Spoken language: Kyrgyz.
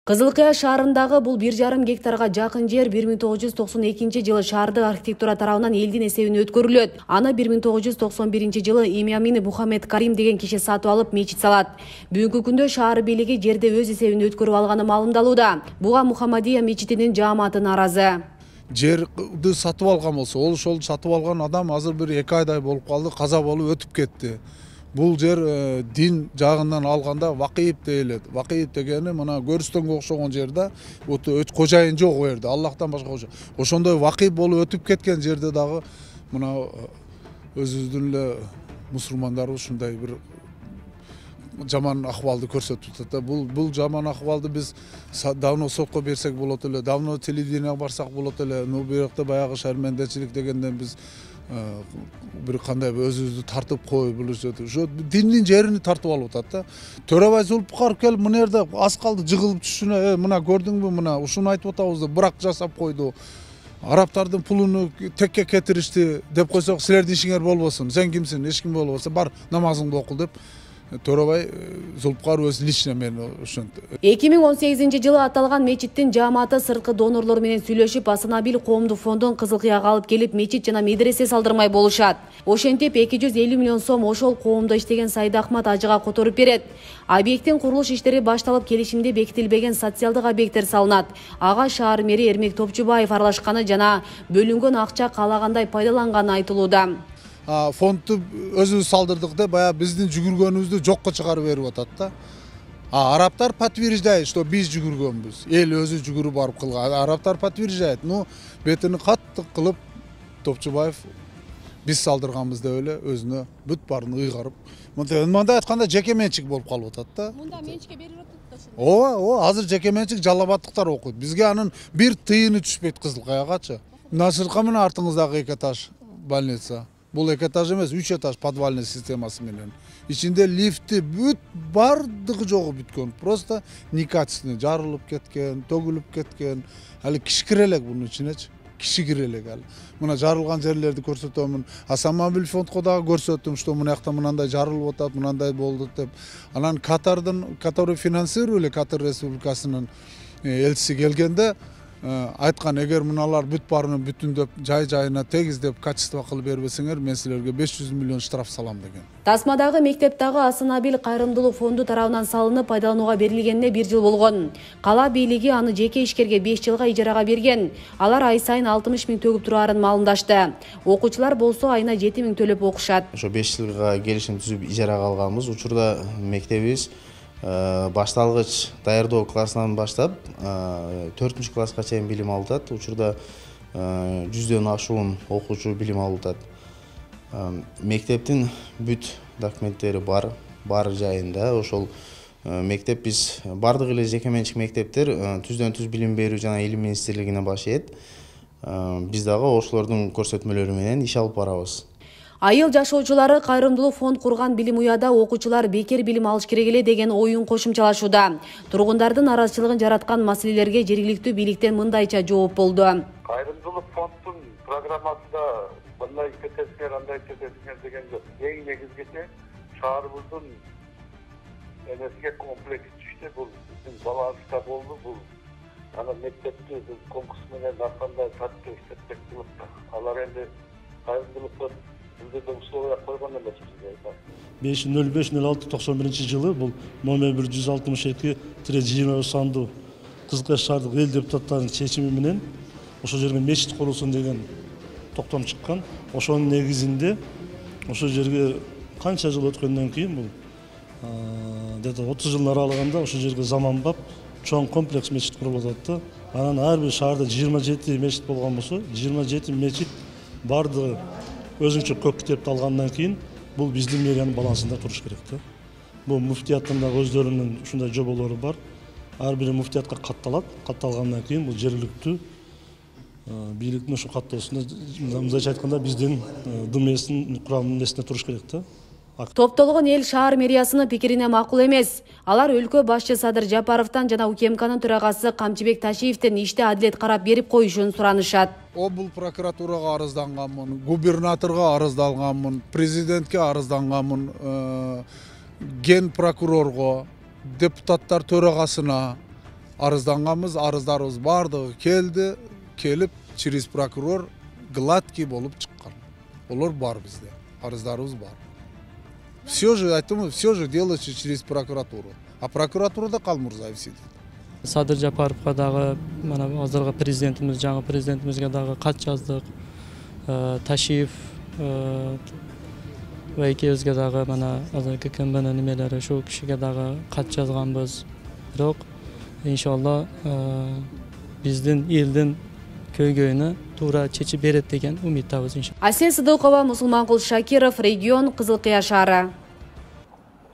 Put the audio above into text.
Кызылкая шаарындагы бул 1,5 гектарга жакын жер 1992 жылы шаардык архитектура тарабынан элдин эсебинде өткөрүлөт. Аны 1991 жылы Имамин Мухаммед Карим деген киши сатып алып мечит салат. Бүгүнкү күндө шаар бийлиги жерде өз эсебинде өткөрүп алганы маалымдалууда. Буга Мухаммадия мечитинин жааматы нааразы. Жерди сатып алган болсо, ошол сатып алган адам азыр бир 2 айдай болуп калды, каза болуп өтүп кетти. Бул жер дин жагынан алганда вакыйып дейилет. Вакыйып дегени мына көрүстөнгө окшогон жерде кожайын жок у жерде, Аллахтан башка кожайын. Ошондой вакыйып болуп өтүп кеткен жерде дагы мына өзүбүздүн эле мусулмандар ушундай бир жаман акыбалды көрсөтүп атат. Бул жаман акыбалды биз давно сотко берсек болот эле, давно телевиденияга барсак болот эле. Но бу жакта баягы шармендечилик дегенден биз bir кандай өзүбүздү тартып коюп билишет. Ошо диндин жерини тартып алып атат да. Төрөбай Зулпукаров келип мына жерде аз калды жыгылып түшүнө, мына көрдүңбү, мына ушуну айтып атабыз да, брак жасап койду. Арабтардын пулуну текке кетиришти деп койсок, силердин ишиңер болбосун. Сен кимсиң? Эч ким болбосо, бар намазыңды оку деп Төрөбай Зулпукаров өз лично мени ошентти. 2018 жылы аталган мечиттин жааматы сырткы донорлор менен сүйлөшүп, Асанабил коомдук фондун Кызылкыяга алып келип мечит жана медресе салдырмай болушат. Ошентип 250 миллион сом ошол коомдо иштеген Сайдахмат ажыга которуп берет. Объекттин курулуш иштери башталып, келишимде бекитилбеген социалдык объекттер салынат. Ага шаар мэри Эрмек Топчубаев аралашканы жана бөлүнгөн акча каалагандай пайдаланганы айтылууда. Фондду өзүбүз салдырдык деп баягы биздин жүгүргөнүбүздү жокко чыгарып берип атат да. Арабтар подтверждает, что биз жүгүргөнбүз. Эл өзү жүгүрүп барып кылган. Арабтар подтверждает. Ну, бетини каттык кылып Топчубаев биз салдырганбыз деп эле өзүнө бүт баарын ыйгарып. Мындай айтканда жеке менчик болуп калып атат да. Мында менчикке берип атат да ошондо. Ооба, азыр жеке менчик жалабаттыктар окуйт. Бизге анын бир тыйыны түшпөйт Кызылкаягачы. Насырка менен артыңыздагы 2 этаж больница. Бул 2 этаж эмес, 3 этаж подвальный системасы менен. Ичинде лифти бүт бардыгы жогу бүткөн. Просто некачественный жарылып кеткен, төгүлүп кеткен. Али киши кире элек бунун ичинечи. Киши кире элек али. Мына жарылган жерлерди көрсөтөмүн. Асанабил фондко дагы көрсөттүм, что мына жакта мынандай жарылып атат, мынандай болду деп. Анан Катардын, который финансировали Катар Республикасынын элчиси келгенде айткан, эгер мыналар бүт баарынын бүтүндөп жай-жайына тегиздеп качество кылып бербесеңер, мен силерге 500 миллион штраф салам деген. Тасмадагы мектептагы Асанабил кайрымдуулук фонду тарабынан салынып пайдаланууга берилгенине 1 жыл болгон. Кала бийлиги аны жеке ишкерге 5 жылга ижарага берген. Алар ай сайын 60 миң төгүп турарын маалымдашты. Окуучулар болсо айына 7 миң төлөп окушат. Ошо 5 жылга келишим түзүп ижарага алганбыз. Учурда мектебибиз башталгыч даярдоо классынан баштап 4 класска чейин билим алып атат. Учурда 100дөн ашуун окуучу билим алып атат. Мектептин бүт документтери бар жайында. Ошол мектеп биз бардык эле жеке менчик мектептер түздөн түз билим берүү жана илим министрлигине баш ийет. Биз дагы ошолордун көрсөтмөлөрү менен иш алып барабыз. Айыл жашоочулары кайрымдуулук фонд курган билим уяда окуучулар бекер билим алыш керек эле деген оюн кошумчалашууда. Тургундардын наразычылыгын жараткан маселелерге жергиликтүү бийликтен мындайча жооп болду. Кайрымдуулук фонддун программасында мындай кетесиңер, андай кетесиңер деген жок. Эң негизгиси шаарыбыздын энесиге комплекс түштү. Бул биздин балабызда болду. Бул аны мектепти конкурс менен арканда тартып иштетпек болуп. Алар энди кайрымдуулуктан 5.05.06.91 жылы бұл номер 162-20 санду Кызылкая шаардык эл депутаттарынын чечими менен ошол жерге мечит курулсун деген токтом чыккан. Ошонун негизинде ошол жерге канча жыл өткөндөн кийин бул где-то 30 жылдын аралыгында ошол жерге заманбап чоң комплекс мечит курулуп атат да. Анан ар бир шаарда 27 мечит болгон болсо, 27 мечит бардыгы өзүнчө көк китепти алгандан кийин бул биздин мэриянын балансында туруш керек да. Бул муфтияттын да өздөрүнүн ушундай жоболору бар. Ар бир муфтиятка катталат. Катталгандан кийин бул жергиликтүү бийликтин ушу каттоосунда, мындайча айтканда, биздин ДМСдин курамынын эсине туруш керек да. Топтолгон эл шаар мэриясынын пикирине макул эмес. Алар өлкө башчы Садыр Жапаровдон жана УКМКнын төрагасы Камчыбек Ташиевден иште адилет карап берип коюшун суранышат. Облус прокуратурага арызданганмын, губернаторго арызданганмын, президентке арызданганмын, ген прокурорго, депутаттар төрагасына, арызданганбыз, арыздарыбыз бардыгы келип через прокурор гладкий болуп чыккан. Олар бар bizde. Арыздарыбыз бар. Все же, айтымы, все же делается через прокуратуру. А прокуратурада Калмурзаев сидит. Садыр Жапаровқа дагы, мана азыркы президентimiz, жаңы президентимизге дагы кат жаздык. Ташиев ва экөөбүзгө дагы мана азыркы КМБнын немелери ошол кишиге дагы кат жазганбыз. Бирок иншалла биздин элдин көйгөйүнө туура чечип берет деген умиттабыз иншалла. Асен Сыдыкова, Мусулманкул Шакиров, регион Кызылкыя шаары.